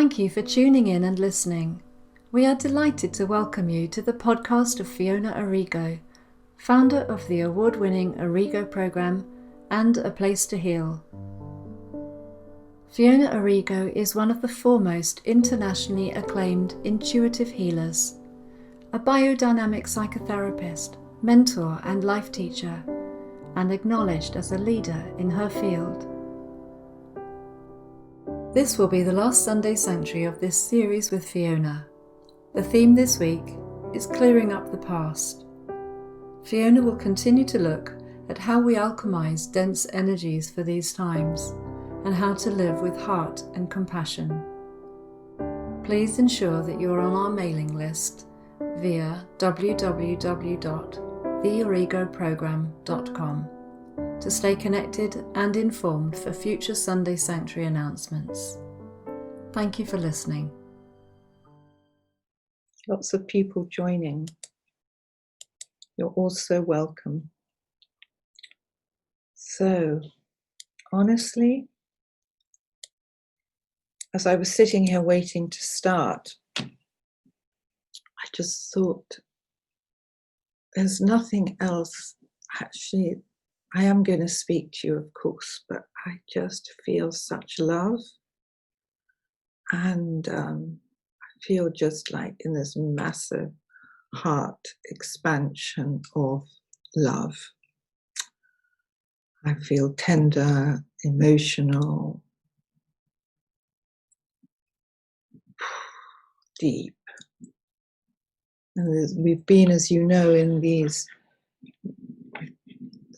Thank you for tuning in and listening. We are delighted to welcome you to the podcast of Fiona Arrigo, founder of the award-winning Arrigo Programme and A Place to Heal. Fiona Arrigo is one of the foremost internationally acclaimed intuitive healers, a biodynamic psychotherapist, mentor and life teacher, and acknowledged as a leader in her field. This will be the last Sunday Sanctuary of this series with Fiona. The theme this week is clearing up the past. Fiona will continue to look at how we alchemize dense energies for these times and how to live with heart and compassion. Please ensure that you are on our mailing list via www.thearrigoprogramme.com to stay connected and informed for future Sunday Sanctuary announcements. Thank you for listening. Lots of people joining. You're also welcome. So, honestly, as I was sitting here waiting to start, I just thought, there's nothing else. Actually, I am going to speak to you, of course, but I just feel such love. And I feel just like in this massive heart expansion of love. I feel tender, emotional, deep. And we've been, as you know, in the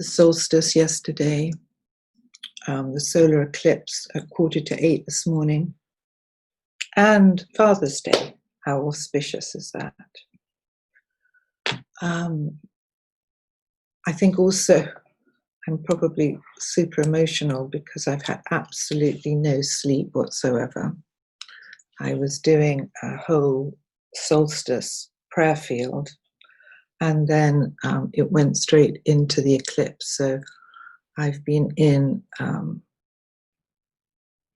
solstice yesterday, the solar eclipse at 7:45 this morning, and Father's Day. How auspicious is that? I think also I'm probably super emotional because I've had absolutely no sleep whatsoever. I was doing a whole solstice prayer field, and then it went straight into the eclipse. So I've been in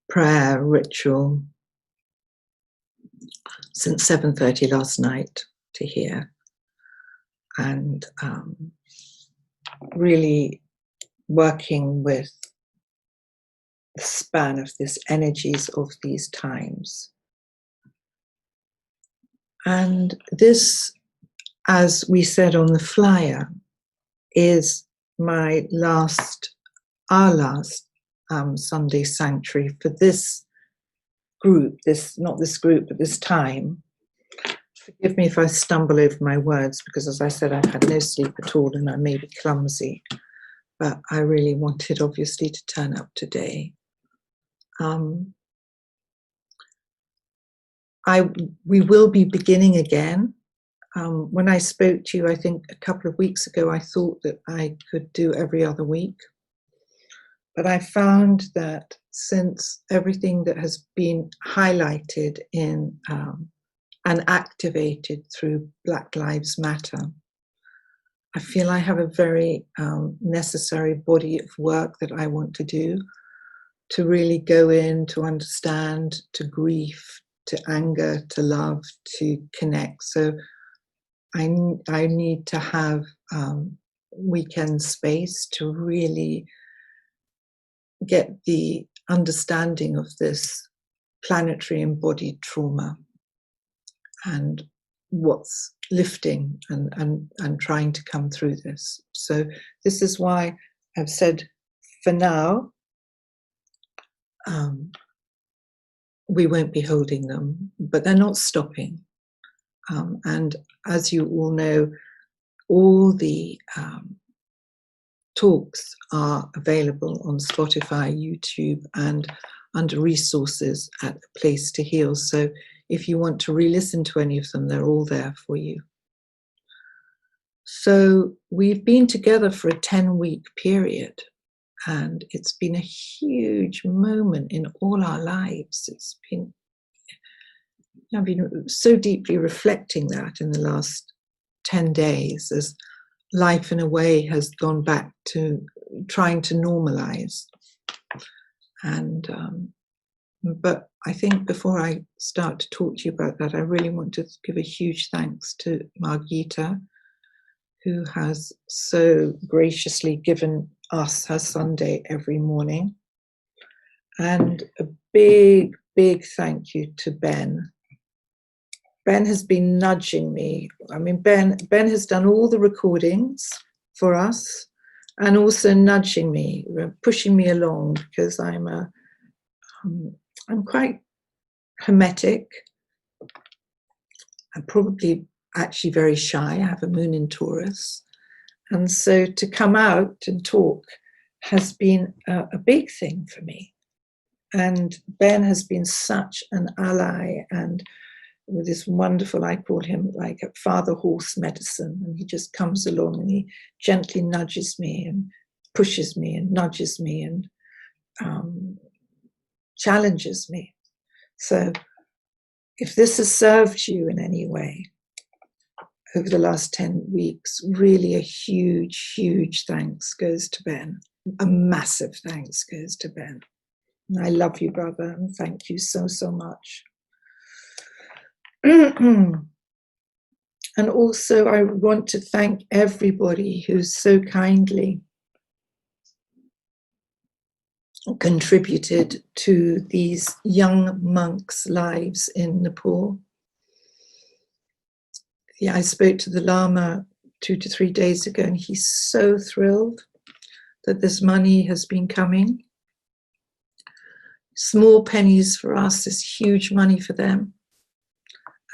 prayer ritual since 7:30 last night to here, and really working with the span of this energies of these times. And this, as we said on the flyer, is our last Sunday Sanctuary for this group, not this group, but this time. Forgive me if I stumble over my words, because as I said, I've had no sleep at all and I may be clumsy, but I really wanted, obviously, to turn up today. We will be beginning again. When I spoke to you, I think a couple of weeks ago, I thought that I could do every other week. But I found that since everything that has been highlighted in and activated through Black Lives Matter, I feel I have a very necessary body of work that I want to do to really go in, to understand, to grief, to anger, to love, to connect. So I need to have weekend space to really get the understanding of this planetary embodied trauma and what's lifting and trying to come through this. So this is why I've said, for now, we won't be holding them, but they're not stopping. And as you all know, all the talks are available on Spotify, YouTube, and under resources at A Place to Heal. So if you want to re-listen to any of them, they're all there for you. So we've been together for a 10-week period, and it's been a huge moment in all our lives. I've been so deeply reflecting that in the last 10 days as life in a way has gone back to trying to normalize. And But I think before I start to talk to you about that, I really want to give a huge thanks to Margita, who has so graciously given us her Sunday every morning. And a big, big thank you to Ben. Ben has been nudging me. I mean, Ben has done all the recordings for us and also nudging me, pushing me along, because I'm quite hermetic. I'm probably actually very shy. I have a moon in Taurus. And so to come out and talk has been a big thing for me. And Ben has been such an ally, and with this wonderful, I call him like a father horse medicine, and he just comes along and he gently nudges me and pushes me and nudges me and challenges me. So if this has served you in any way over the last 10 weeks, really a huge, huge thanks goes to Ben. A massive thanks goes to Ben. And I love you, brother, and thank you so, so much. And also I want to thank everybody who's so kindly contributed to these young monks' lives in Nepal. Yeah, I spoke to the Lama 2 to 3 days ago, and he's so thrilled that this money has been coming. Small pennies for us is huge money for them.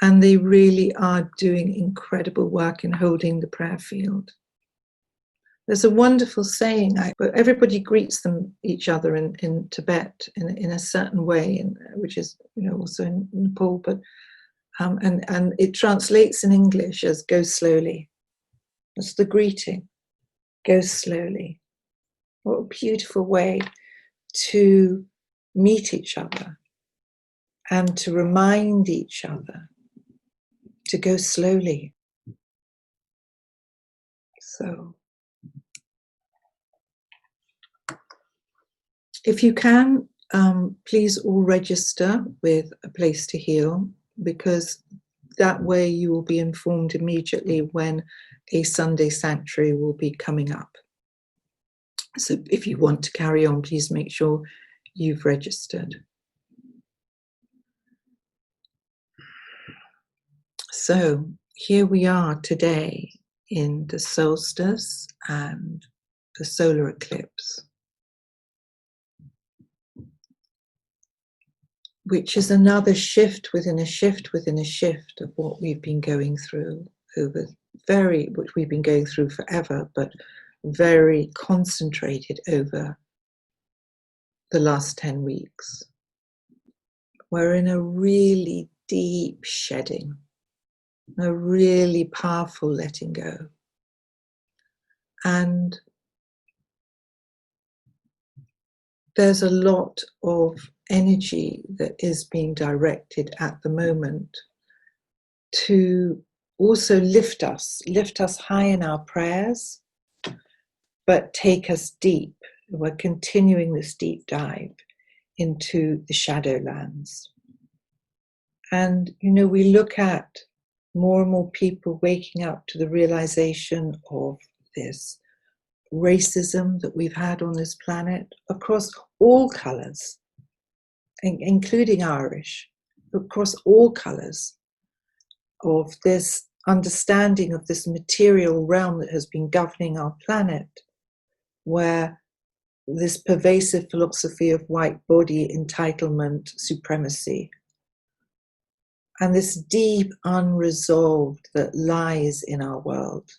And they really are doing incredible work in holding the prayer field. There's a wonderful saying, but everybody greets each other in Tibet in a certain way, which is also in Nepal, but and it translates in English as "go slowly." That's the greeting. Go slowly. What a beautiful way to meet each other and to remind each other to go slowly. So if you can, please all register with A Place to Heal, because that way you will be informed immediately when a Sunday sanctuary will be coming up. So if you want to carry on, please make sure you've registered. So here we are today in the solstice and the solar eclipse, which is another shift within a shift within a shift of what we've been going through which we've been going through forever, but very concentrated over the last 10 weeks. We're in a really deep shedding, a really powerful letting go. And there's a lot of energy that is being directed at the moment to also lift us high in our prayers, but take us deep. We're continuing this deep dive into the shadowlands. And, we look at more and more people waking up to the realization of this racism that we've had on this planet across all colors, including Irish, across all colors, of this understanding of this material realm that has been governing our planet, where this pervasive philosophy of white body entitlement, supremacy, and this deep unresolved that lies in our world,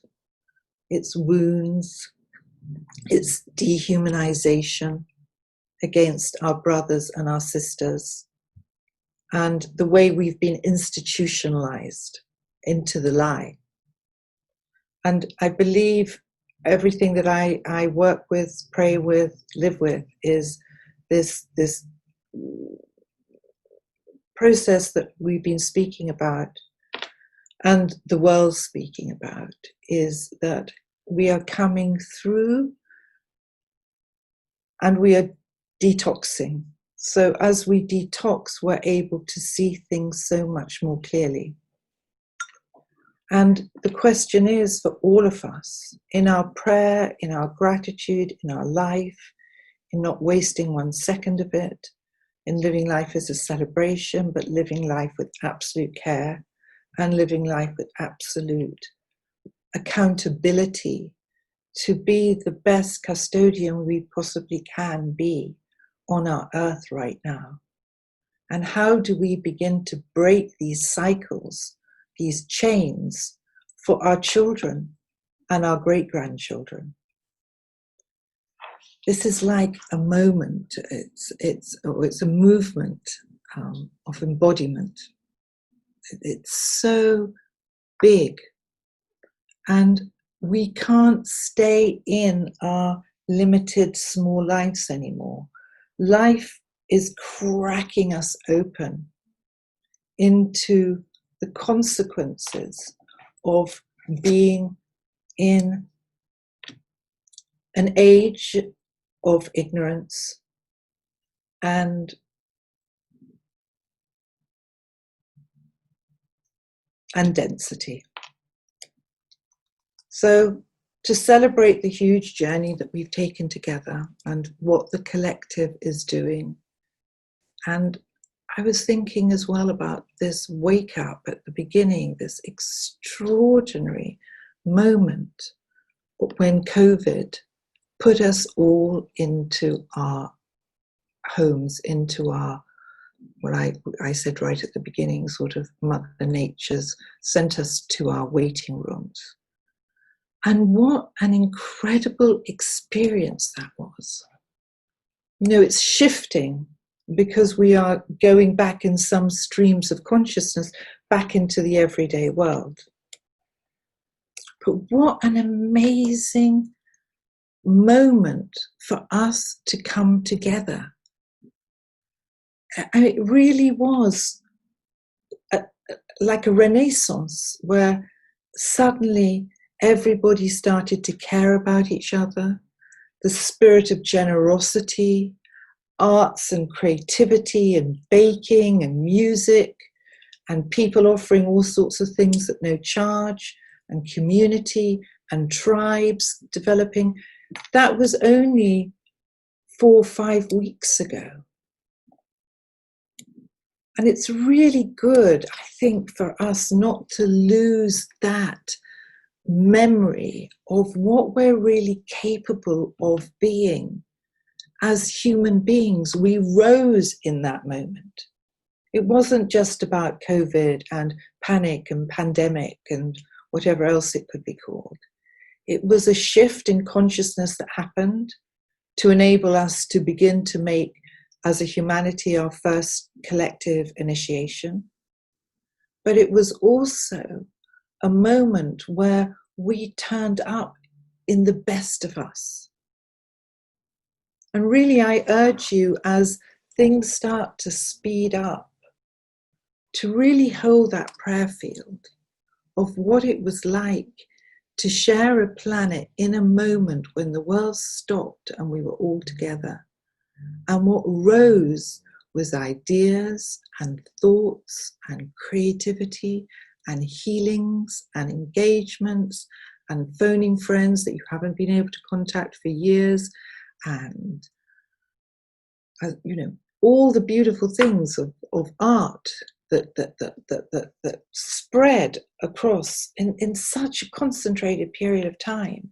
its wounds, its dehumanization against our brothers and our sisters, and the way we've been institutionalized into the lie. And I believe everything that I work with, pray with, live with is this process that we've been speaking about, and the world's speaking about, is that we are coming through and we are detoxing. So as we detox, we're able to see things so much more clearly. And the question is for all of us, in our prayer, in our gratitude, in our life, in not wasting 1 second of it, in living life as a celebration, but living life with absolute care and living life with absolute accountability to be the best custodian we possibly can be on our earth right now. And how do we begin to break these cycles, these chains for our children and our great-grandchildren? This is like a moment, it's a movement of embodiment. It's so big, and we can't stay in our limited small lives anymore. Life is cracking us open into the consequences of being in an age of ignorance and density. So to celebrate the huge journey that we've taken together and what the collective is doing. And I was thinking as well about this wake up at the beginning, this extraordinary moment when COVID put us all into our homes, into our, what I said right at the beginning, sort of Mother Nature's sent us to our waiting rooms. And what an incredible experience that was. You know, it's shifting because we are going back in some streams of consciousness back into the everyday world. But what an amazing moment for us to come together. And it really was like a renaissance where suddenly everybody started to care about each other. The spirit of generosity, arts and creativity and baking and music, and people offering all sorts of things at no charge, and community and tribes developing. That was only 4 or 5 weeks ago. And it's really good, I think, for us not to lose that memory of what we're really capable of being as human beings. We rose in that moment. It wasn't just about COVID and panic and pandemic and whatever else it could be called. It was a shift in consciousness that happened to enable us to begin to make, as a humanity, our first collective initiation. But it was also a moment where we turned up in the best of us. And really, I urge you, as things start to speed up, to really hold that prayer field of what it was like to share a planet in a moment when the world stopped and we were all together. And what rose was ideas and thoughts and creativity and healings and engagements and phoning friends that you haven't been able to contact for years, and all the beautiful things of art that spread across in such a concentrated period of time.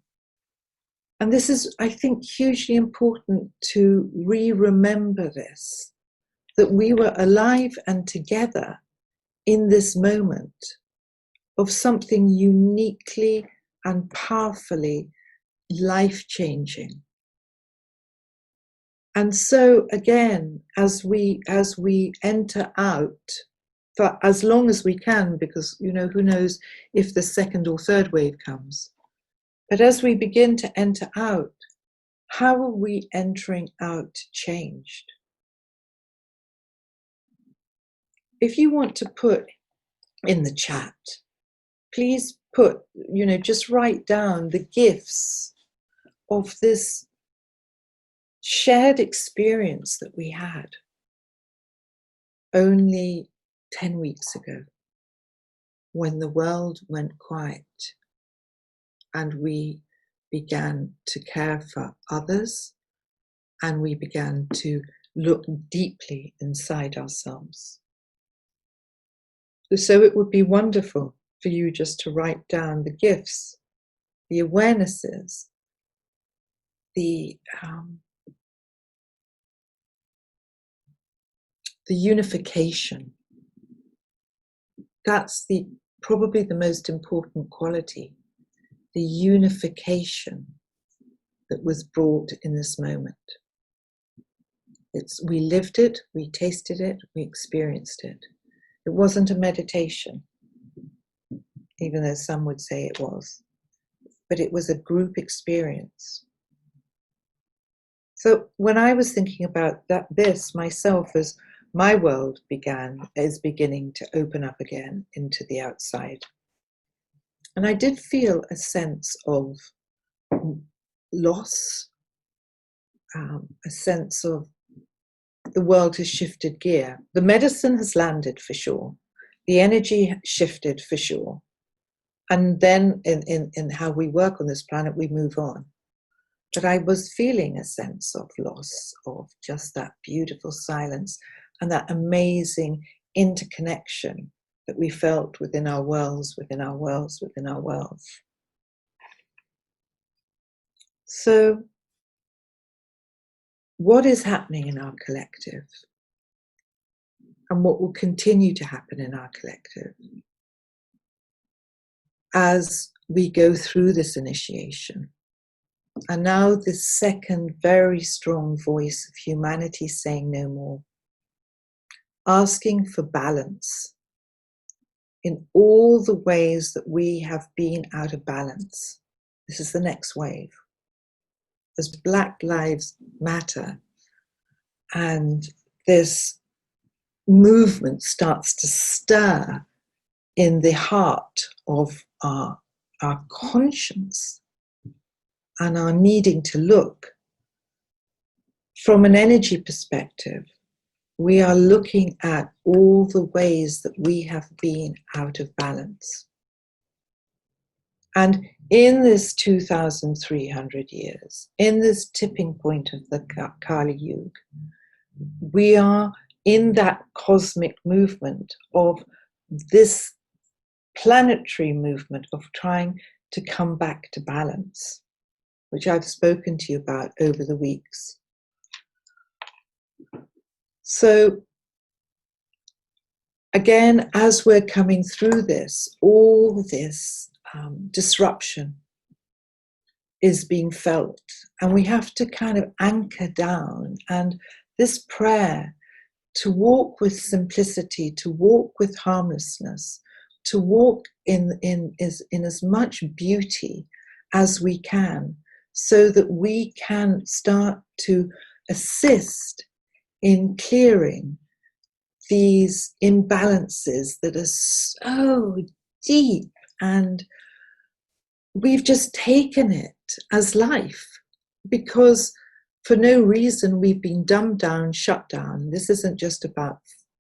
And this is, I think, hugely important to remember this, that we were alive and together in this moment of something uniquely and powerfully life-changing. And so again, as we enter out, for as long as we can, because who knows if the second or third wave comes. But as we begin to enter out, how are we entering out changed? If you want to put in the chat, please put, just write down the gifts of this shared experience that we had. only 10 weeks ago, when the world went quiet and we began to care for others and we began to look deeply inside ourselves. So it would be wonderful for you just to write down the gifts, the awarenesses, the unification. That's probably the most important quality, the unification that was brought in this moment. We lived it, we tasted it, we experienced it. It wasn't a meditation, even though some would say it was, but it was a group experience. So when I was thinking about this myself, as my world is beginning to open up again into the outside, and I did feel a sense of loss, a sense of the world has shifted gear. The medicine has landed for sure. The energy shifted for sure. And then in how we work on this planet, we move on. But I was feeling a sense of loss, of just that beautiful silence and that amazing interconnection that we felt within our worlds, within our worlds, within our worlds. So, what is happening in our collective? And what will continue to happen in our collective as we go through this initiation? And now this second very strong voice of humanity saying no more, asking for balance in all the ways that we have been out of balance. This is the next wave. As Black Lives Matter and this movement starts to stir in the heart of our conscience and our needing to look from an energy perspective, we are looking at all the ways that we have been out of balance. And in this 2,300 years, in this tipping point of the Kali Yuga, we are in that cosmic movement of this planetary movement of trying to come back to balance, which I've spoken to you about over the weeks. So again, as we're coming through this, all this disruption is being felt, and we have to kind of anchor down. And this prayer to walk with simplicity, to walk with harmlessness, to walk in as much beauty as we can, so that we can start to assist in clearing these imbalances that are so deep, and we've just taken it as life because for no reason we've been dumbed down, shut down. This isn't just about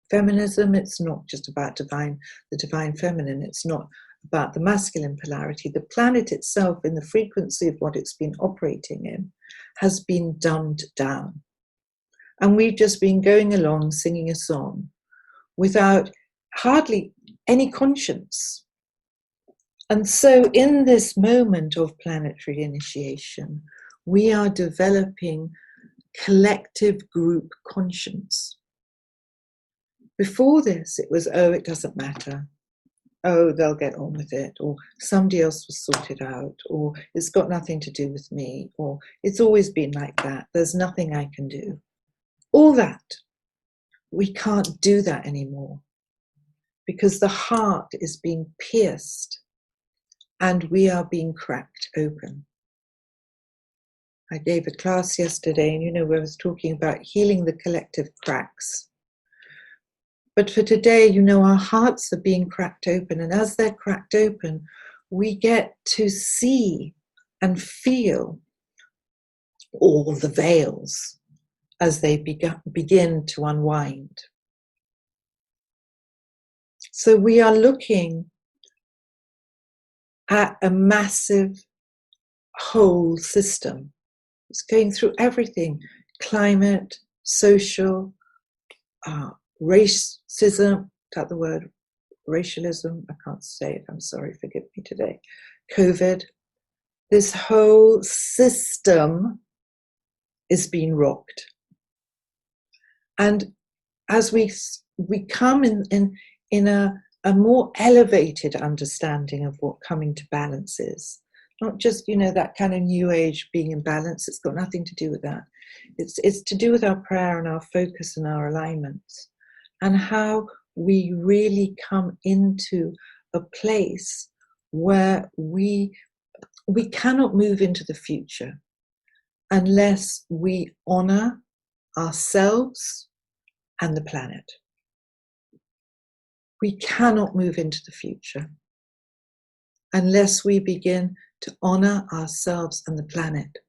feminism. It's not just about the divine feminine. It's not about the masculine polarity. The planet itself, in the frequency of what it's been operating in, has been dumbed down. And we've just been going along singing a song without hardly any conscience. And so in this moment of planetary initiation, we are developing collective group conscience. Before this, it was, oh, it doesn't matter. Oh, they'll get on with it, or somebody else will sort it out, or it's got nothing to do with me, or it's always been like that. There's nothing I can do. All that. We can't do that anymore because the heart is being pierced and we are being cracked open. I gave a class yesterday, and where I was talking about healing the collective cracks. But for today, our hearts are being cracked open, and as they're cracked open, we get to see and feel all the veils as they begin to unwind. So we are looking at a massive whole system. It's going through everything: climate, social, racism, is that the word? Racialism, I can't say it, I'm sorry, forgive me today. COVID. This whole system is being rocked. And as we come in a more elevated understanding of what coming to balance is, not just, that kind of new age being in balance, it's got nothing to do with that. It's to do with our prayer and our focus and our alignments, and how we really come into a place where we cannot move into the future unless we honor ourselves and the planet. We cannot move into the future unless we begin to honor ourselves and the planet.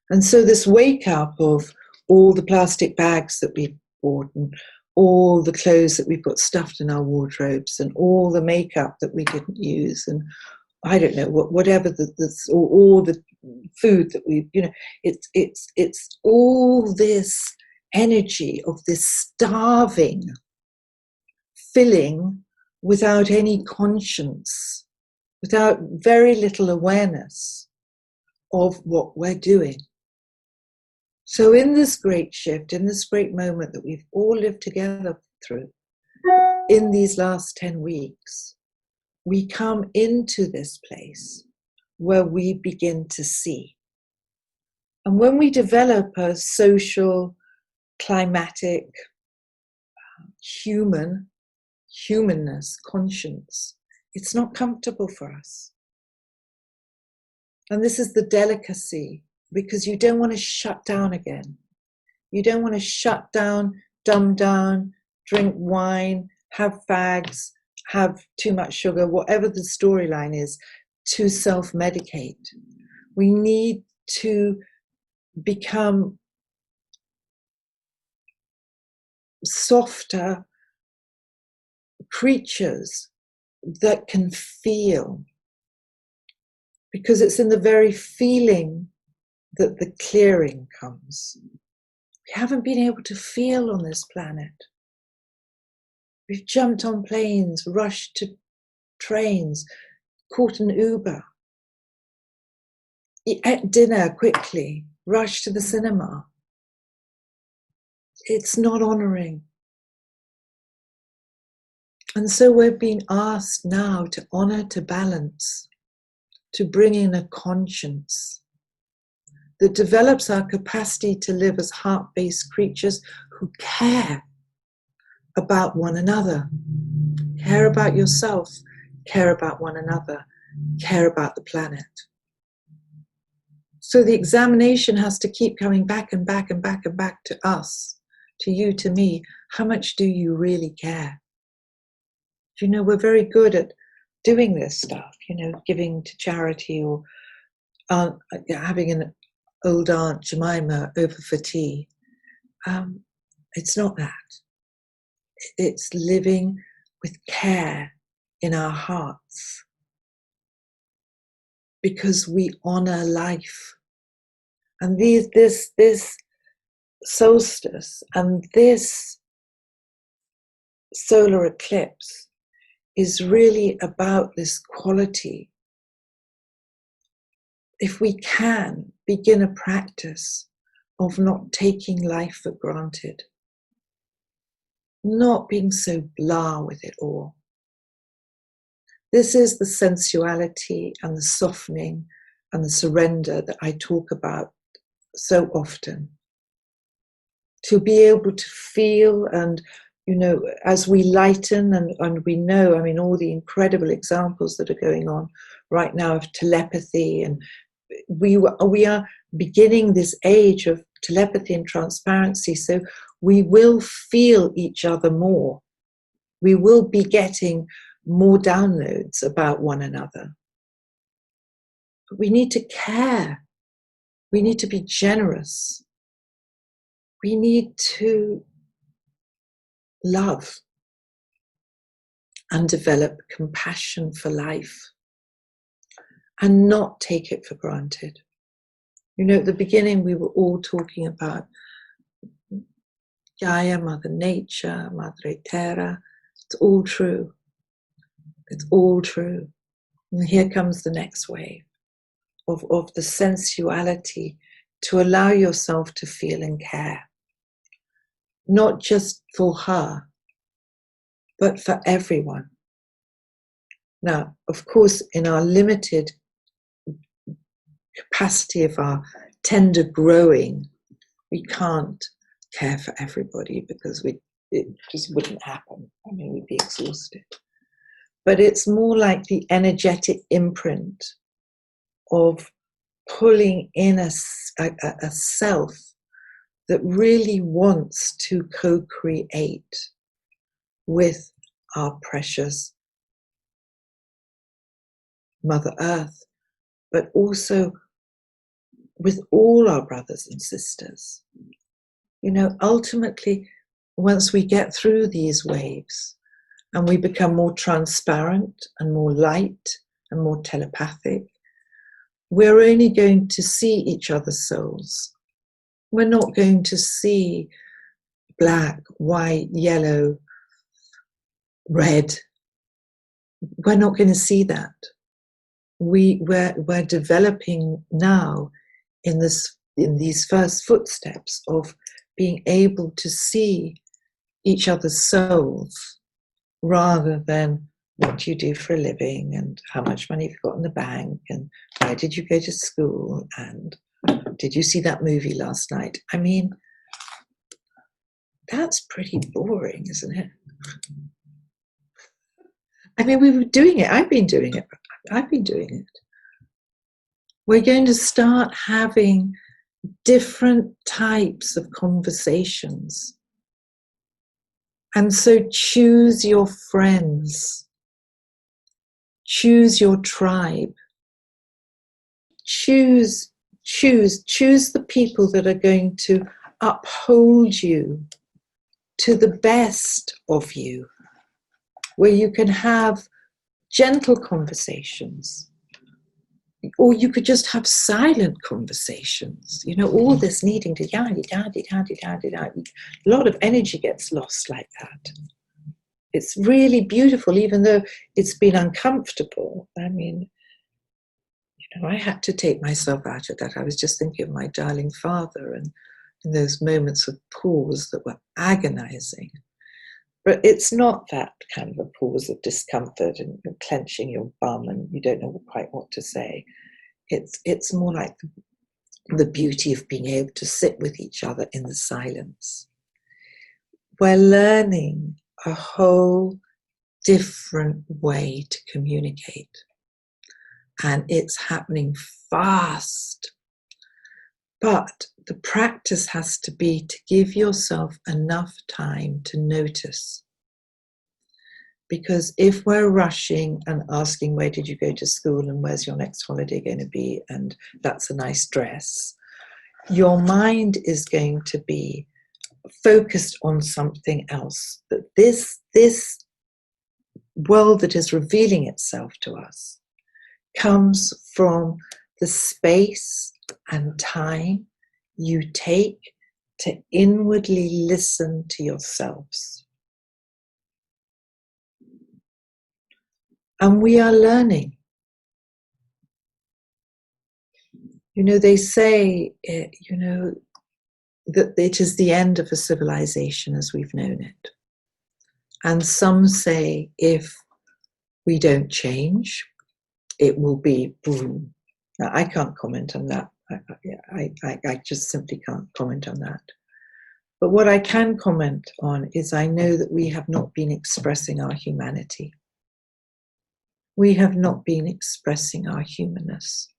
And so this wake up of all the plastic bags that we bought, and all the clothes that we've got stuffed in our wardrobes, and all the makeup that we didn't use, and I don't know, whatever or all the food that we, it's all this energy of this starving, filling without any conscience, without very little awareness of what we're doing. So in this great shift, in this great moment that we've all lived together through, in these last 10 weeks, we come into this place where we begin to see. And when we develop a social, climatic, humanness, conscience, it's not comfortable for us. And this is the delicacy, because you don't want to shut down again. You don't want to shut down, dumb down, drink wine, have fags, have too much sugar, whatever the storyline is, to self-medicate. We need to become softer creatures that can feel, because it's in the very feeling that the clearing comes. We haven't been able to feel on this planet. We've jumped on planes, rushed to trains, caught an Uber, ate dinner quickly, rushed to the cinema. It's not honoring. And so we're being asked now to honor, to balance, to bring in a conscience that develops our capacity to live as heart-based creatures who care about one another, care about yourself, care about one another, care about the planet. So the examination has to keep coming back and back and back and back to us, to you, to me. How much do you really care? We're very good at doing this stuff, giving to charity, or having an old Aunt Jemima over for tea. It's not that. It's living with care in our hearts, because we honor life. And this solstice and this solar eclipse is really about this quality. If we can begin a practice of not taking life for granted, not being so blah with it all. This is the sensuality and the softening and the surrender that I talk about so often. To be able to feel, and as we lighten, and we know, all the incredible examples that are going on right now of telepathy, and we are beginning this age of telepathy and transparency, so we will feel each other more. We will be getting more downloads about one another. But we need to care. We need to be generous. We need to love. and develop compassion for life and not take it for granted. You know, at the beginning, we were all talking about Gaia, Mother Nature, Madre Terra. It's all true. It's all true. And here comes the next wave of the sensuality to allow yourself to feel and care. Not just for her, but for everyone. Now, of course, in our limited capacity of our tender growing, we can't care for everybody because it just wouldn't happen. I mean, we'd be exhausted. But it's more like the energetic imprint of pulling in a self that really wants to co-create with our precious Mother Earth, but also with all our brothers and sisters. You know, ultimately, once we get through these waves and we become more transparent and more light and more telepathic, we're only going to see each other's souls. We're not going to see black, white, yellow, red. We're not going to see that. We're developing now in these first footsteps of being able to see each other's souls rather than what you do for a living and how much money you've got in the bank and where did you go to school and did you see that movie last night? I mean, that's pretty boring, isn't it? I mean, we were doing it. I've been doing it. We're going to start having different types of conversations. And so choose your friends. Choose your tribe. Choose the people that are going to uphold you to the best of you, where you can have gentle conversations, or you could just have silent conversations. You know, all this needing to a lot of energy gets lost like that. It's really beautiful, even though it's been uncomfortable. I mean, you know, I had to take myself out of that. I was just thinking of my darling father and in those moments of pause that were agonizing. But it's not that kind of a pause of discomfort and clenching your bum and you don't know quite what to say. It's more like the beauty of being able to sit with each other in the silence. We're learning a whole different way to communicate. And it's happening fast. But the practice has to be to give yourself enough time to notice. Because if we're rushing and asking, where did you go to school and where's your next holiday going to be? And that's a nice dress. Your mind is going to be focused on something else. That this world that is revealing itself to us comes from the space and time you take to inwardly listen to yourselves. And we are learning. You know, they say, you know, that it is the end of a civilization as we've known it. And some say if we don't change, it will be boom. Now, I can't comment on that. I just simply can't comment on that. But what I can comment on is I know that we have not been expressing our humanity. We have not been expressing our humanness.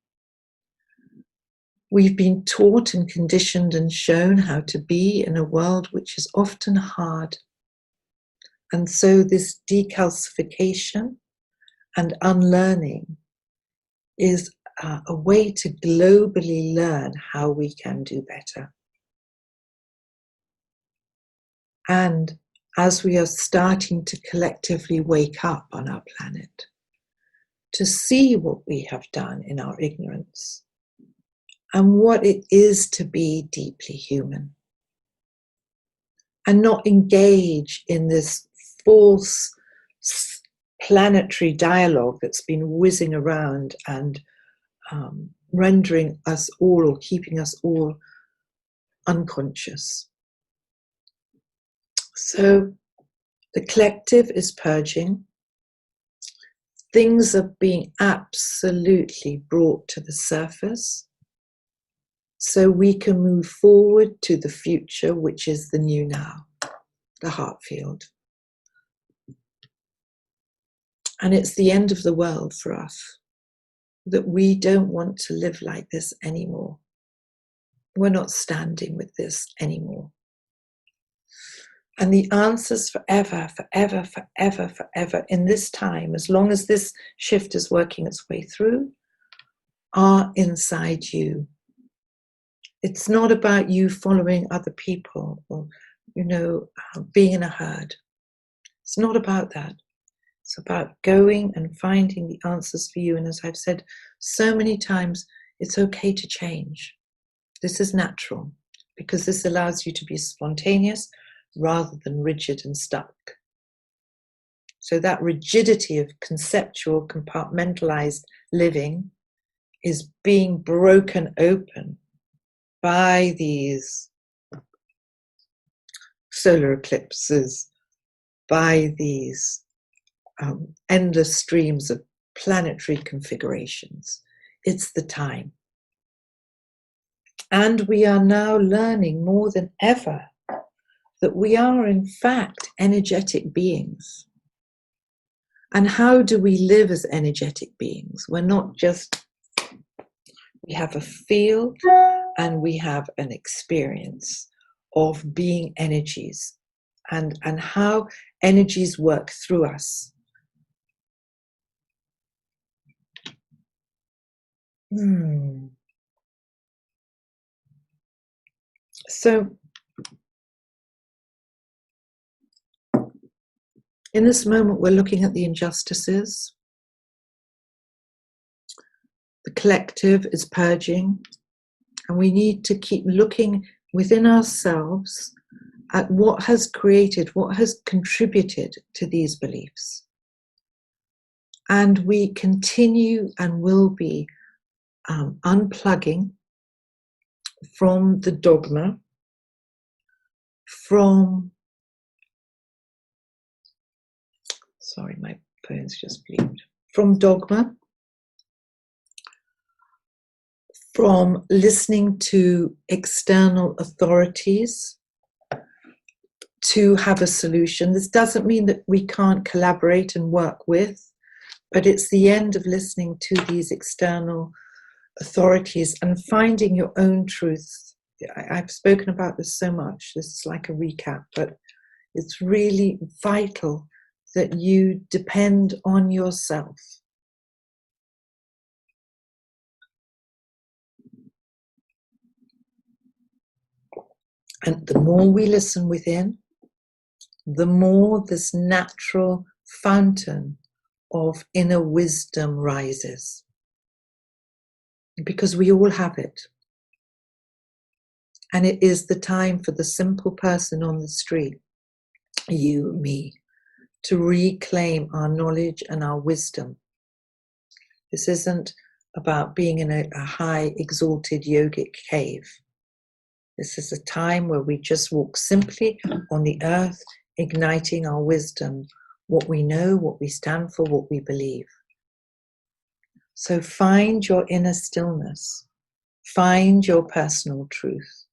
We've been taught and conditioned and shown how to be in a world which is often hard. And so this decalcification and unlearning is a way to globally learn how we can do better. And as we are starting to collectively wake up on our planet, to see what we have done in our ignorance and what it is to be deeply human, and not engage in this false planetary dialogue that's been whizzing around and rendering us all, or keeping us all, unconscious. So the collective is purging. Things are being absolutely brought to the surface so we can move forward to the future, which is the new now, the heart field. And it's the end of the world for us, that we don't want to live like this anymore. We're not standing with this anymore. And the answers forever, forever, forever, forever in this time, as long as this shift is working its way through, are inside you. It's not about you following other people or, being in a herd. It's not about that. It's about going and finding the answers for you. And as I've said so many times, it's okay to change. This is natural, because this allows you to be spontaneous rather than rigid and stuck. So that rigidity of conceptual, compartmentalized living is being broken open by these solar eclipses, by these endless streams of planetary configurations. It's the time. And we are now learning more than ever that we are in fact energetic beings. And how do we live as energetic beings? We're not just, we have a field and we have an experience of being energies and how energies work through us. So, in this moment, we're looking at the injustices. The collective is purging, and we need to keep looking within ourselves at what has created, what has contributed to these beliefs. And we continue and will be unplugging from the dogma, from, sorry, my phone's just bleeped, from dogma, from listening to external authorities to have a solution. This doesn't mean that we can't collaborate and work with, but it's the end of listening to these external authorities and finding your own truth. I've spoken about this so much. This is like a recap, but it's really vital that you depend on yourself. And the more we listen within, the more this natural fountain of inner wisdom rises. Because we all have it. And it is the time for the simple person on the street, you, me, to reclaim our knowledge and our wisdom. This isn't about being in a high, exalted yogic cave. This is a time where we just walk simply on the earth, igniting our wisdom, what we know, what we stand for, what we believe. So find your inner stillness, find your personal truth,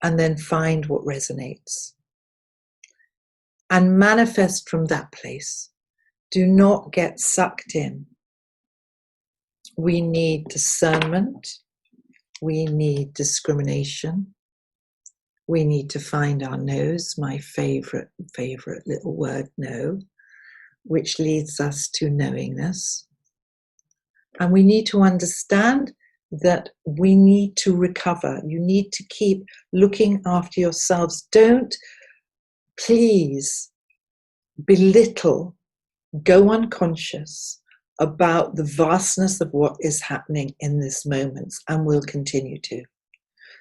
and then find what resonates. And manifest from that place. Do not get sucked in. We need discernment. We need discrimination. We need to find our no's, my favorite little word, no, which leads us to knowingness. And we need to understand that we need to recover. You need to keep looking after yourselves. Don't please belittle, go unconscious about the vastness of what is happening in this moment, and will continue to.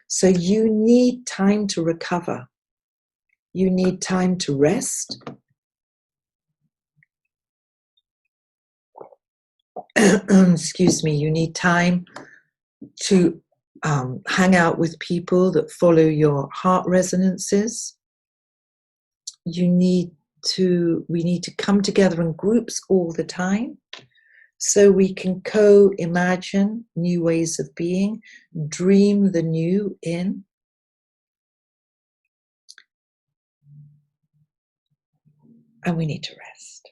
So you need time to recover. You need time to rest. Excuse me. You need time to hang out with people that follow your heart resonances. We need to come together in groups all the time so we can co-imagine new ways of being, dream the new in. And we need to rest.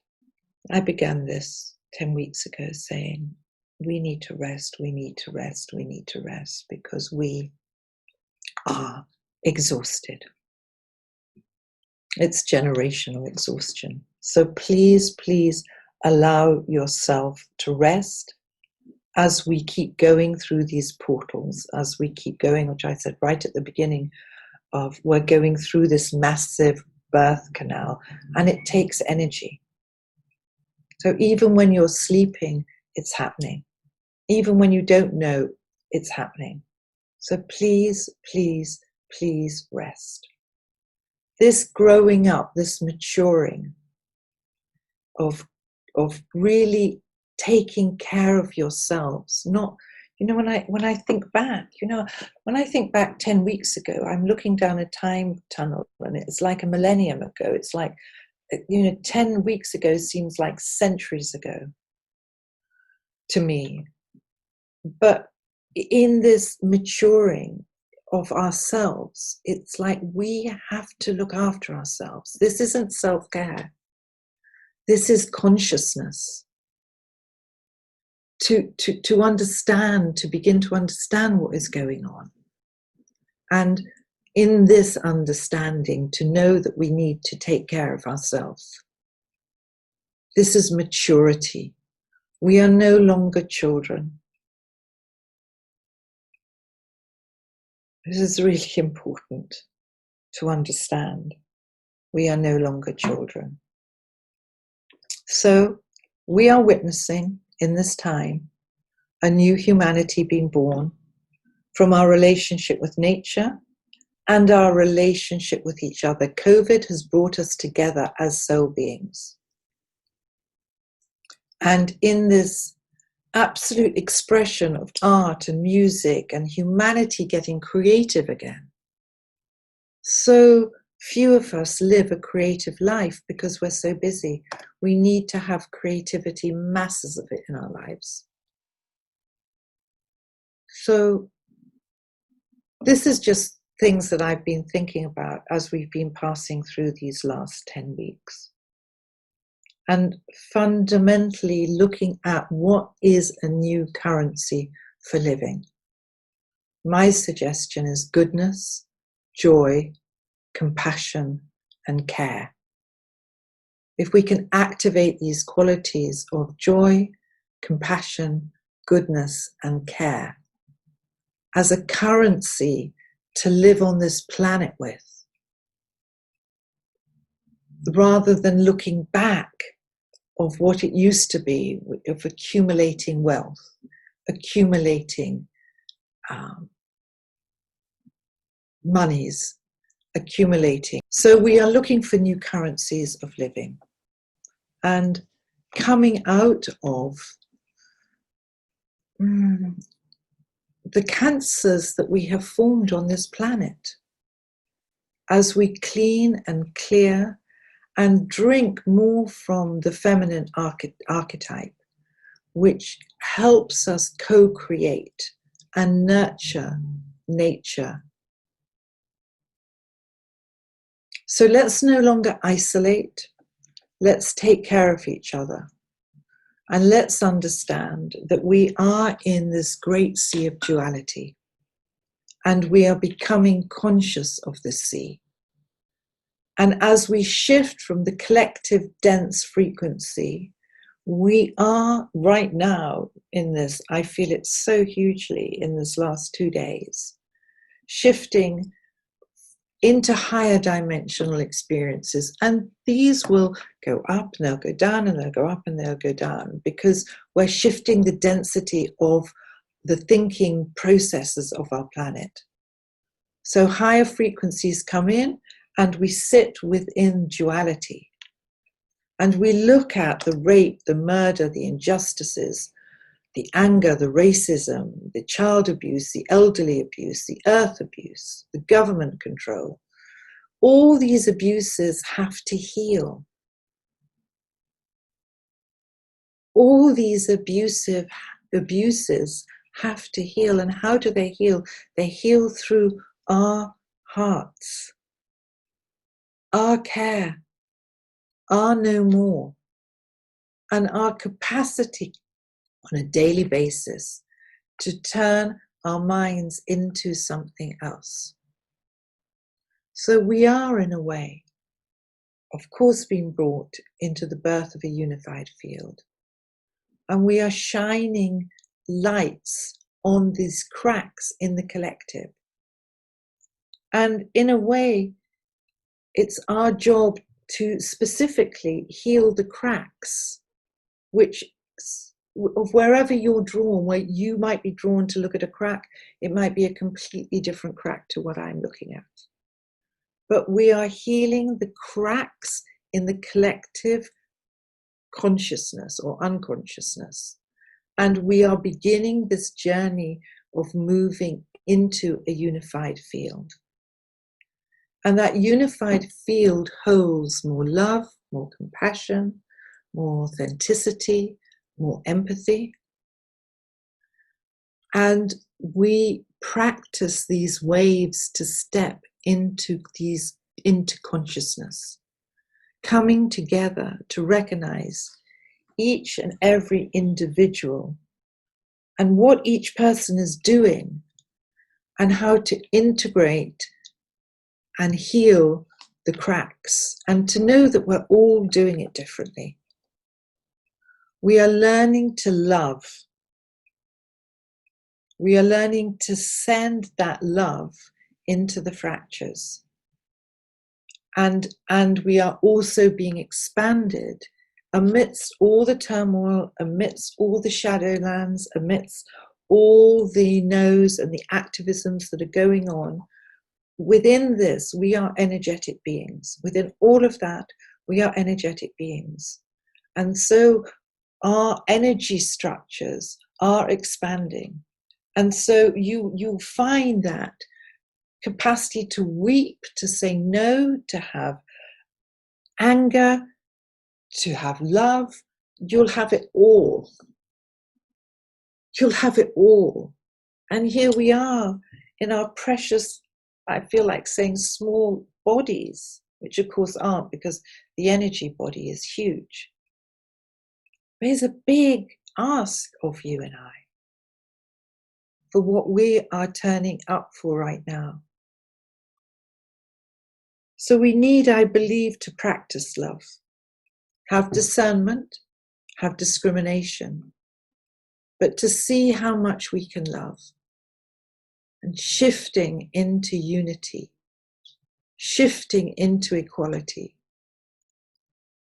I began this 10 weeks ago saying, we need to rest, we need to rest, we need to rest, because we are exhausted. It's generational exhaustion. So please, please allow yourself to rest as we keep going through these portals, as we keep going, which I said right at the beginning of, we're going through this massive birth canal, and it takes energy. So even when you're sleeping, it's happening. Even when you don't know, it's happening. So please, please, please rest. This growing up, this maturing of really taking care of yourselves, not, when I think back, when I think back 10 weeks ago, I'm looking down a time tunnel and it's like a millennium ago. It's like, 10 weeks ago seems like centuries ago to me. But in this maturing of ourselves, it's like we have to look after ourselves. This isn't self-care. This is consciousness. To understand, to begin to understand what is going on. And in this understanding, to know that we need to take care of ourselves. This is maturity. We are no longer children. This is really important to understand. We are no longer children. So we are witnessing in this time a new humanity being born from our relationship with nature and our relationship with each other. COVID has brought us together as soul beings. And in this absolute expression of art and music and humanity getting creative again, so few of us live a creative life because we're so busy. We need to have creativity, masses of it in our lives. So this is just things that I've been thinking about as we've been passing through these last 10 weeks. And fundamentally looking at what is a new currency for living. My suggestion is goodness, joy, compassion, and care. If we can activate these qualities of joy, compassion, goodness, and care as a currency to live on this planet with, rather than looking back of what it used to be, of accumulating wealth, accumulating monies, accumulating. So we are looking for new currencies of living and coming out of the cancers that we have formed on this planet as we clean and clear and drink more from the feminine archetype, which helps us co-create and nurture nature. So let's no longer isolate. Let's take care of each other. And let's understand that we are in this great sea of duality. And we are becoming conscious of this sea. And as we shift from the collective dense frequency, we are right now in this, I feel it so hugely in this last 2 days, shifting into higher dimensional experiences. And these will go up and they'll go down and they'll go up and they'll go down, because we're shifting the density of the thinking processes of our planet. So higher frequencies come in and we sit within duality. And we look at the rape, the murder, the injustices, the anger, the racism, the child abuse, the elderly abuse, the earth abuse, the government control. All these abuses have to heal. All these abuses have to heal. And how do they heal? They heal through our hearts, our care, our no more, and our capacity on a daily basis to turn our minds into something else. So we are, in a way, of course, being brought into the birth of a unified field. And we are shining lights on these cracks in the collective. And in a way, it's our job to specifically heal the cracks, which of wherever you're drawn, where you might be drawn to look at a crack, it might be a completely different crack to what I'm looking at. But we are healing the cracks in the collective consciousness or unconsciousness. And we are beginning this journey of moving into a unified field. And that unified field holds more love, more compassion, more authenticity, more empathy. And we practice these waves to step into consciousness, coming together to recognize each and every individual and what each person is doing and how to integrate and heal the cracks, and to know that we're all doing it differently. We are learning to love. We are learning to send that love into the fractures. And we are also being expanded amidst all the turmoil, amidst all the shadowlands, amidst all the no's and the activisms that are going on. Within this, we are energetic beings. Within all of that, we are energetic beings. And so our energy structures are expanding. And so you find that capacity to weep, to say no, to have anger, to have love, you'll have it all. You'll have it all. And here we are in our precious, I feel like saying, small bodies, which of course aren't, because the energy body is huge. There's a big ask of you and I for what we are turning up for right now. So we need, I believe, to practice love, have discernment, have discrimination, but to see how much we can love, and shifting into unity, shifting into equality,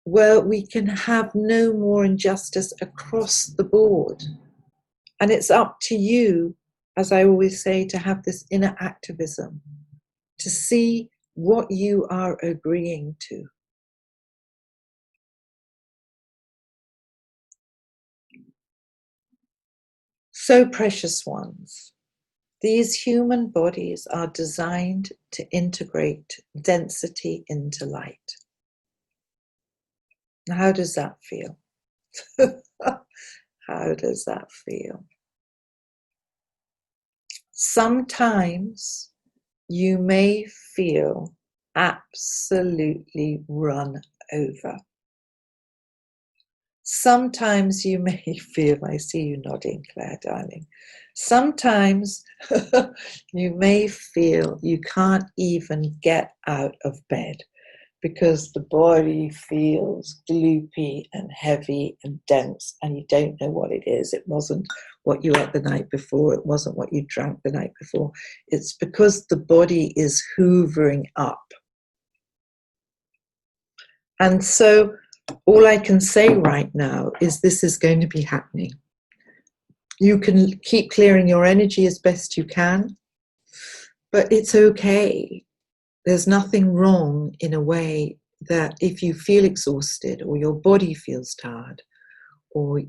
where we can have no more injustice across the board. And it's up to you, as I always say, to have this inner activism, to see what you are agreeing to. So, precious ones, these human bodies are designed to integrate density into light. Now, how does that feel? How does that feel? Sometimes you may feel absolutely run over. Sometimes you may feel, I see you nodding, Claire, darling. Sometimes you may feel you can't even get out of bed because the body feels gloopy and heavy and dense, and you don't know what it is. It wasn't what you ate the night before. It wasn't what you drank the night before. It's because the body is hoovering up. And so all I can say right now is this is going to be happening. You can keep clearing your energy as best you can, but it's okay. There's nothing wrong in a way that if you feel exhausted or your body feels tired or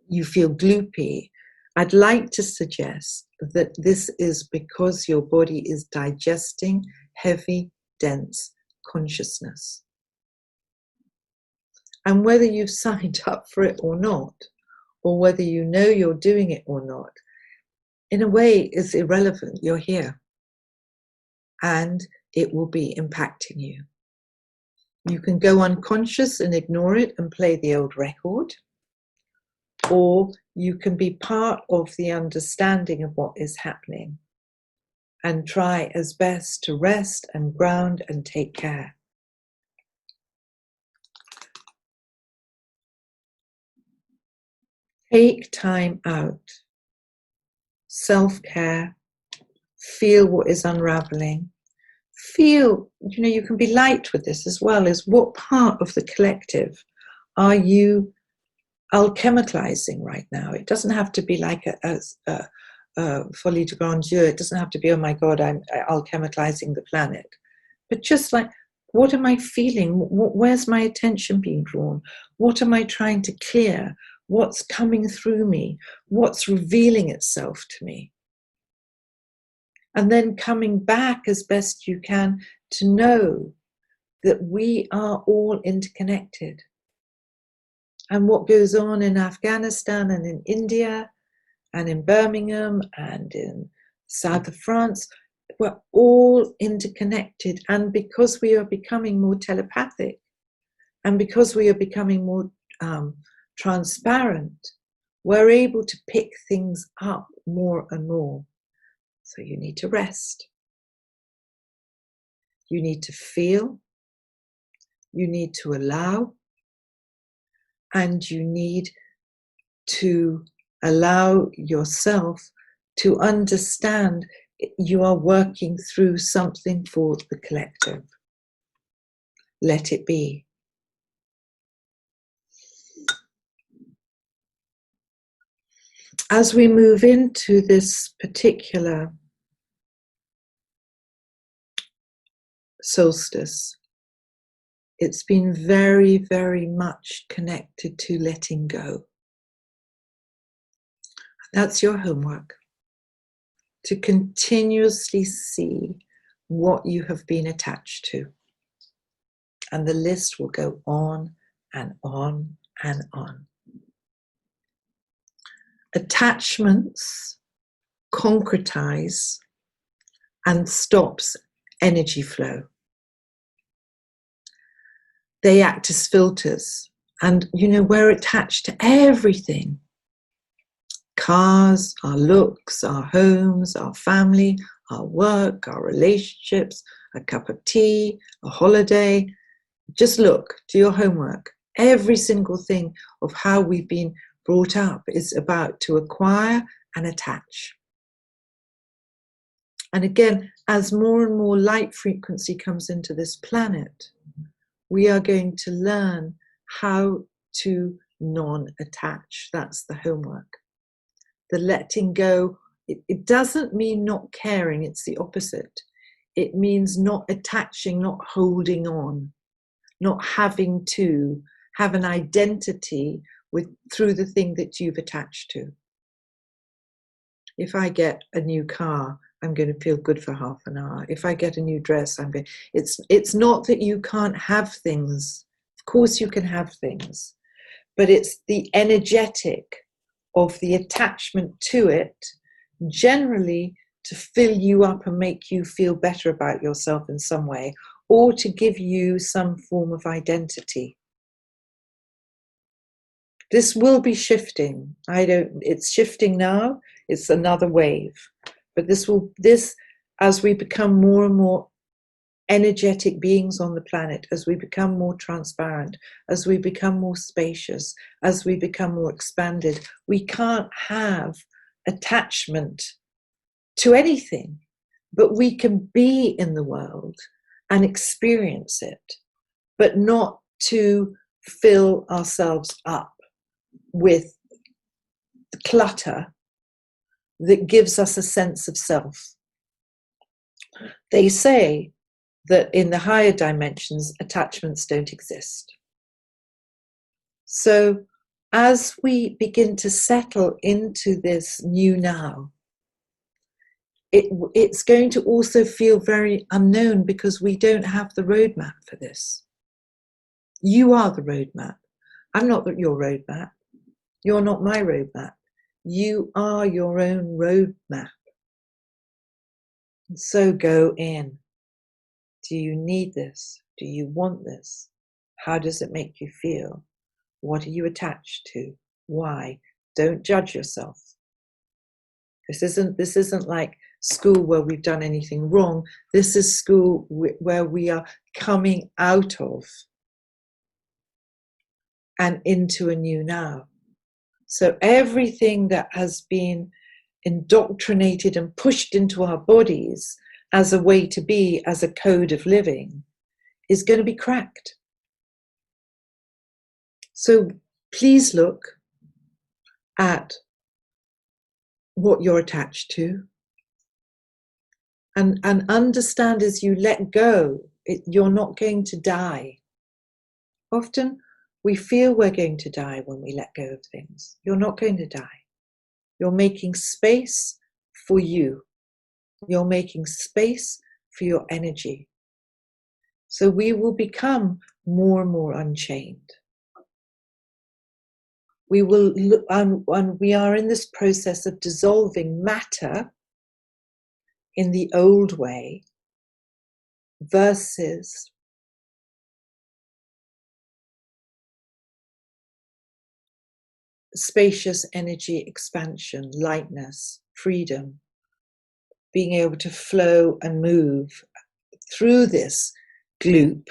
you feel gloopy, I'd like to suggest that this is because your body is digesting heavy, dense consciousness. And whether you've signed up for it or not, or whether you know you're doing it or not, in a way is irrelevant. You're here. And it will be impacting you. You can go unconscious and ignore it and play the old record, or you can be part of the understanding of what is happening and try as best to rest and ground and take care. Take time out, self-care, feel what is unraveling. Feel, you can be light with this as well, is what part of the collective are you alchemicalizing right now? It doesn't have to be like a folie de grandeur. It doesn't have to be, oh my God, I'm alchemicalizing the planet. But just like, what am I feeling? Where's my attention being drawn? What am I trying to clear? What's coming through me? What's revealing itself to me? And then coming back as best you can to know that we are all interconnected. And what goes on in Afghanistan and in India and in Birmingham and in south of France, we're all interconnected. And because we are becoming more telepathic and because we are becoming more transparent, we're able to pick things up more and more. So you need to rest. You need to feel. You need to allow. And you need to allow yourself to understand you are working through something for the collective. Let it be. As we move into this particular solstice, it's been very, very much connected to letting go. That's your homework, to continuously see what you have been attached to. And the list will go on and on and on. Attachments concretize and stops energy flow. They act as filters, and we're attached to everything. Cars, our looks, our homes, our family, our work, our relationships, a cup of tea, a holiday. Just look, do your homework. Every single thing of how we've been brought up is about to acquire and attach. And again, as more and more light frequency comes into this planet, we are going to learn how to non-attach. That's the homework. The letting go, it doesn't mean not caring, it's the opposite. It means not attaching, not holding on, not having to have an identity through the thing that you've attached to. If I get a new car, I'm going to feel good for half an hour. If I get a new dress, it's not that you can't have things. Of course you can have things, but it's the energetic of the attachment to it, generally to fill you up and make you feel better about yourself in some way, or to give you some form of identity. This will be shifting. It's shifting now. It's another wave. But this, as we become more and more energetic beings on the planet, as we become more transparent, as we become more spacious, as we become more expanded, we can't have attachment to anything, but we can be in the world and experience it, but not to fill ourselves up with the clutter that gives us a sense of self. They say that in the higher dimensions, attachments don't exist. So as we begin to settle into this new now, it's going to also feel very unknown, because we don't have the roadmap for this. You are the roadmap. I'm not your roadmap. You're not my roadmap. You are your own roadmap. So go in. Do you need this? Do you want this? How does it make you feel? What are you attached to? Why? Don't judge yourself. This isn't like school where we've done anything wrong. This is school where we are coming out of and into a new now. So everything that has been indoctrinated and pushed into our bodies as a way to be, as a code of living, is going to be cracked. So please look at what you're attached to, and understand, as you let go, you're not going to die. Often we feel we're going to die when we let go of things. You're not going to die. You're making space for you. You're making space for your energy. So we will become more and more unchained. We will look, and we are in this process of dissolving matter in the old way versus spacious energy, expansion, lightness, freedom, being able to flow and move through this gloop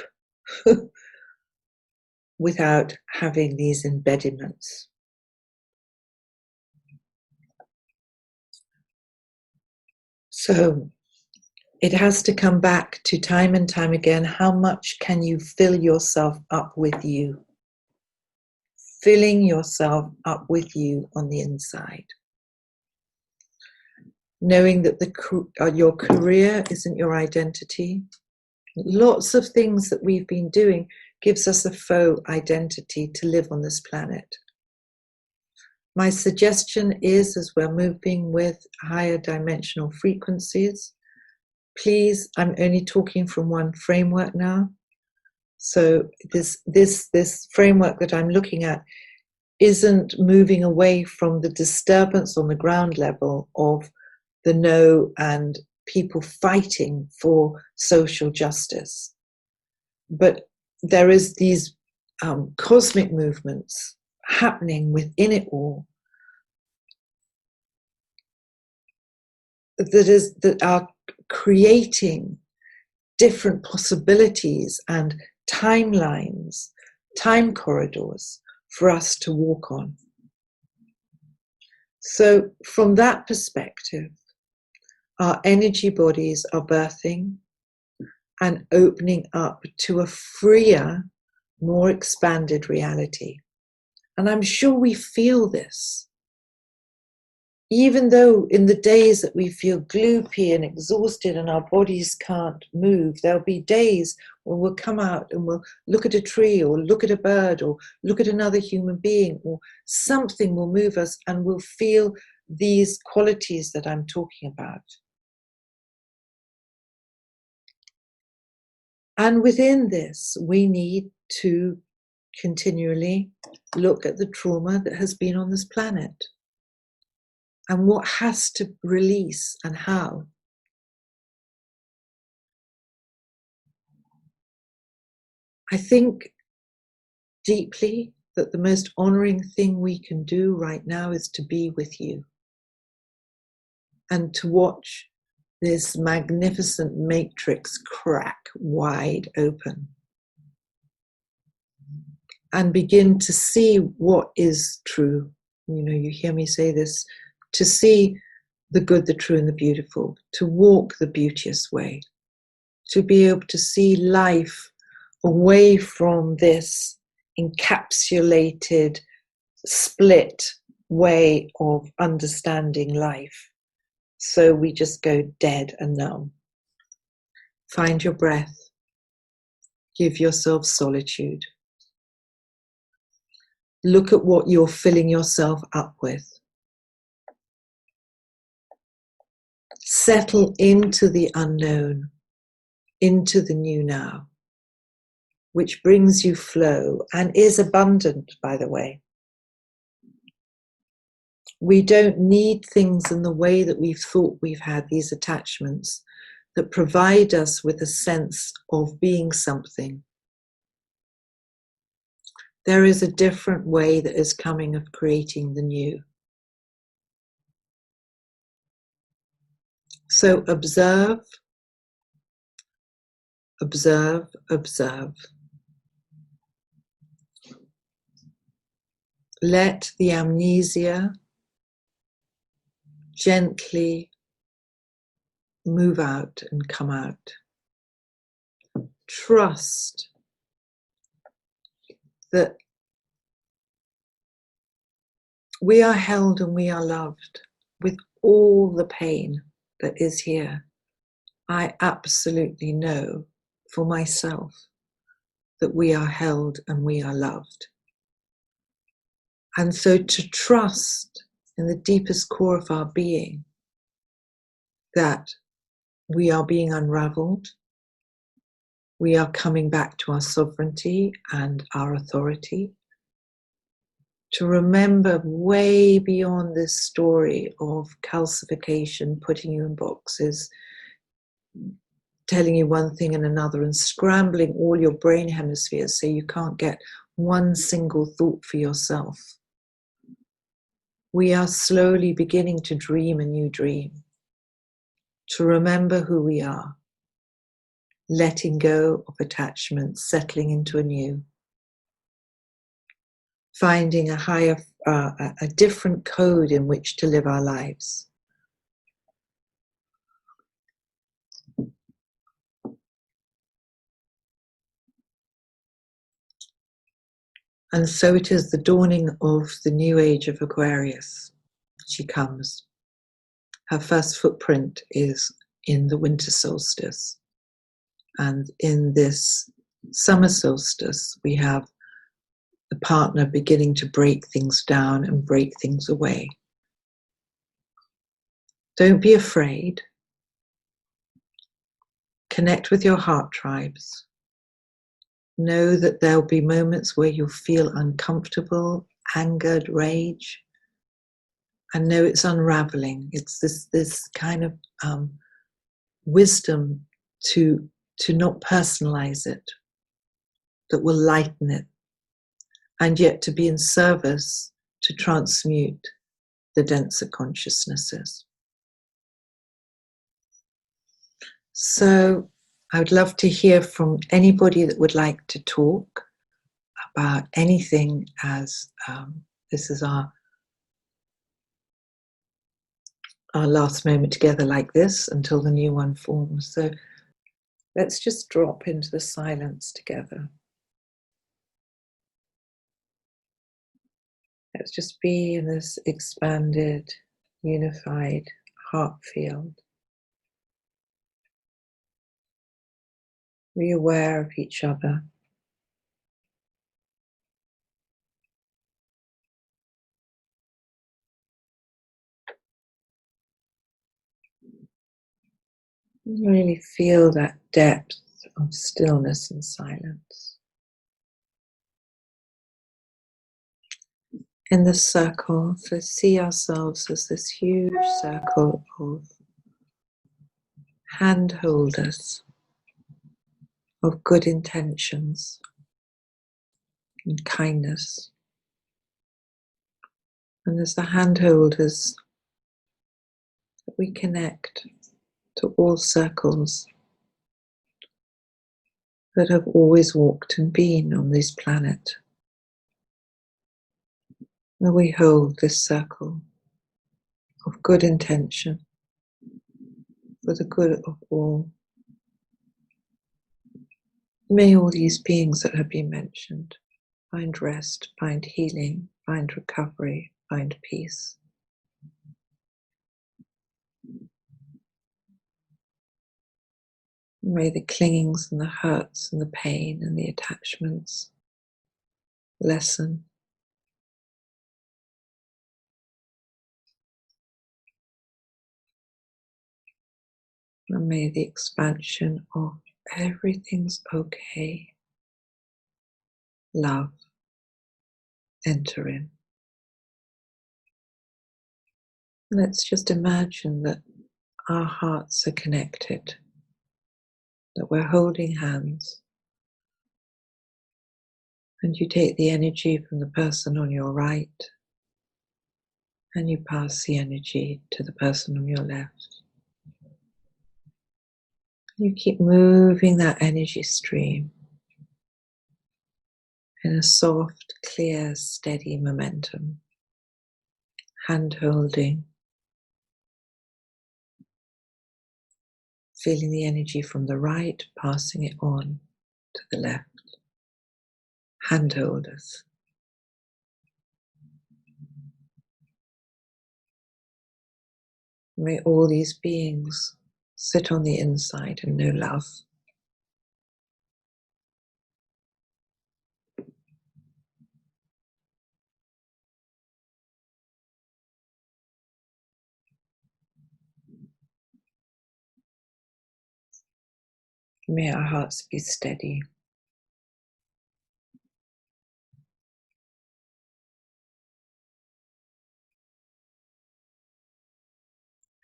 without having these embediments. So it has to come back to, time and time again, how much can you fill yourself up with you? Filling yourself up with you on the inside. Knowing that your career isn't your identity. Lots of things that we've been doing gives us a faux identity to live on this planet. My suggestion is, as we're moving with higher dimensional frequencies, please, I'm only talking from one framework now. So this framework that I'm looking at isn't moving away from the disturbance on the ground level of the no and people fighting for social justice. But there is these cosmic movements happening within it all that are creating different possibilities and timelines, time corridors for us to walk on. So from that perspective, our energy bodies are birthing and opening up to a freer, more expanded reality. And I'm sure we feel this. Even though in the days that we feel gloopy and exhausted and our bodies can't move, there'll be days when we'll come out and we'll look at a tree or look at a bird or look at another human being, or something will move us and we'll feel these qualities that I'm talking about. And within this, we need to continually look at the trauma that has been on this planet and what has to release and how. I think deeply that the most honoring thing we can do right now is to be with you and to watch this magnificent matrix crack wide open. And begin to see what is true. You know, you hear me say this, to see the good, the true, and the beautiful, to walk the beauteous way, to be able to see life away from this encapsulated, split way of understanding life. So we just go dead and numb. Find your breath. Give yourself solitude. Look at what you're filling yourself up with. Settle into the unknown, into the new now, which brings you flow and is abundant, by the way. We don't need things in the way that we've thought we've had, these attachments that provide us with a sense of being something. There is a different way that is coming of creating the new. So observe, observe, observe. Let the amnesia gently move out and come out. Trust that we are held and we are loved with all the pain that is here. I absolutely know for myself that we are held and we are loved. And so to trust in the deepest core of our being that we are being unraveled, we are coming back to our sovereignty and our authority, to remember way beyond this story of calcification, putting you in boxes, telling you one thing and another, and scrambling all your brain hemispheres so you can't get one single thought for yourself. We are slowly beginning to dream a new dream, to remember who we are, letting go of attachment, settling into a new, finding a higher, a different code in which to live our lives. And so it is the dawning of the new age of Aquarius. She comes. Her first footprint is in the winter solstice. And in this summer solstice, we have the partner beginning to break things down and break things away. Don't be afraid. Connect with your heart tribes. Know that there'll be moments where you'll feel uncomfortable, angered, rage, and know it's unraveling. It's this kind of wisdom to not personalize it, that will lighten it, and yet to be in service to transmute the denser consciousnesses. So I would love to hear from anybody that would like to talk about anything, as this is our last moment together like this until the new one forms. So let's just drop into the silence together. Let's just be in this expanded, unified heart field. Be aware of each other. Really feel that depth of stillness and silence. In the circle, so see ourselves as this huge circle of hand holders of good intentions and kindness. And as the hand holders, we connect to all circles that have always walked and been on this planet. May we hold this circle of good intention for the good of all. May all these beings that have been mentioned find rest, find healing, find recovery, find peace. May the clingings and the hurts and the pain and the attachments lessen. And may the expansion of everything's okay, love, enter in. Let's just imagine that our hearts are connected, that we're holding hands, and you take the energy from the person on your right and you pass the energy to the person on your left. You keep moving that energy stream in a soft, clear, steady momentum, hand holding, feeling the energy from the right, passing it on to the left. Hand holders. May all these beings sit on the inside and know love. May our hearts be steady.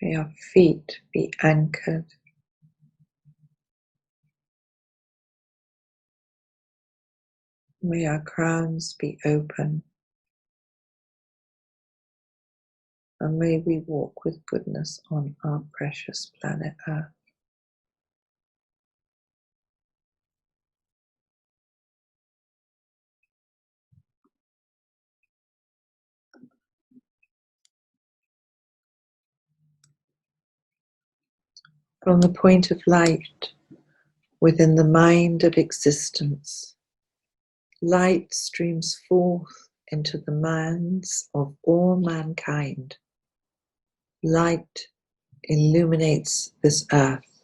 May our feet be anchored. May our crowns be open. And may we walk with goodness on our precious planet Earth. From the point of light within the mind of existence, light streams forth into the minds of all mankind. Light illuminates this earth.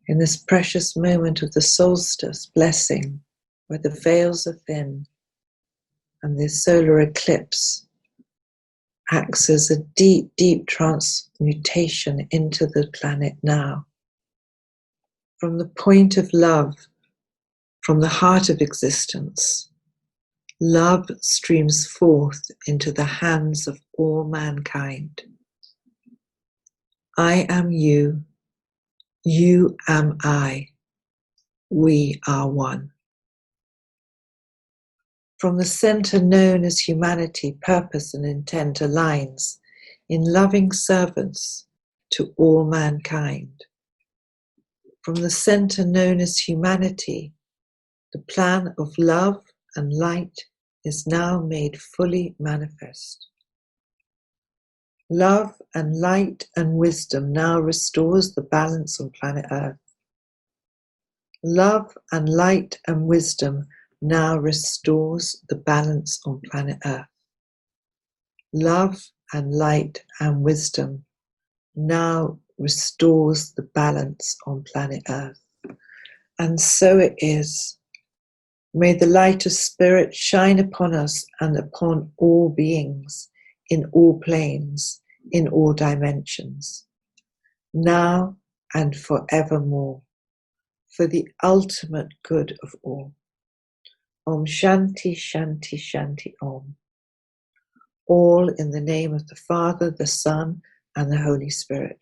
In this precious moment of the solstice blessing, where the veils are thin and the solar eclipse acts as a deep, deep transmutation into the planet now. From the point of love, from the heart of existence, love streams forth into the hands of all mankind. I am you, you am I, we are one. From the center known as humanity, purpose and intent aligns in loving servants to all mankind. From the center known as humanity, the plan of love and light is now made fully manifest. Love and light and wisdom now restores the balance on planet Earth. Love and light and wisdom now restores the balance on planet Earth. Love and light and wisdom now restores the balance on planet Earth. And so it is. May the light of spirit shine upon us and upon all beings, in all planes, in all dimensions, now and forevermore, for the ultimate good of all. Om Shanti Shanti Shanti Om. All in the name of the Father, the Son, and the Holy Spirit.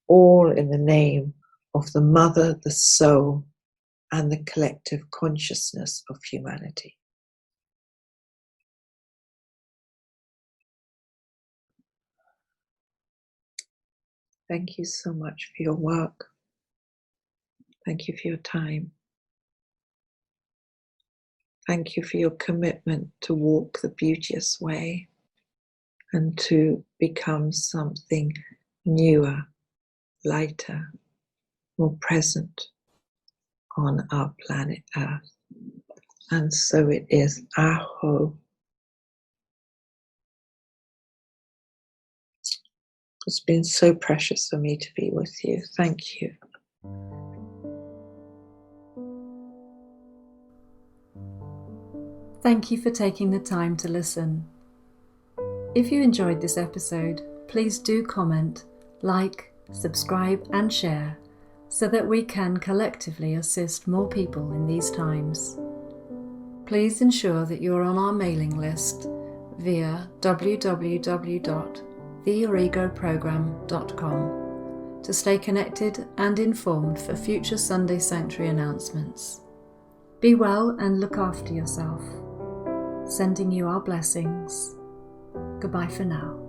All in the name of the Mother, the Soul, and the collective consciousness of humanity. Thank you so much for your work. Thank you for your time. Thank you for your commitment to walk the beauteous way and to become something newer, lighter, more present on our planet Earth. And so it is. Aho. It's been so precious for me to be with you. Thank you. Thank you for taking the time to listen. If you enjoyed this episode, please do comment, like, subscribe and share so that we can collectively assist more people in these times. Please ensure that you are on our mailing list via www.thearrigoprogramme.com to stay connected and informed for future Sunday Sanctuary announcements. Be well and look after yourself. Sending you our blessings. Goodbye for now.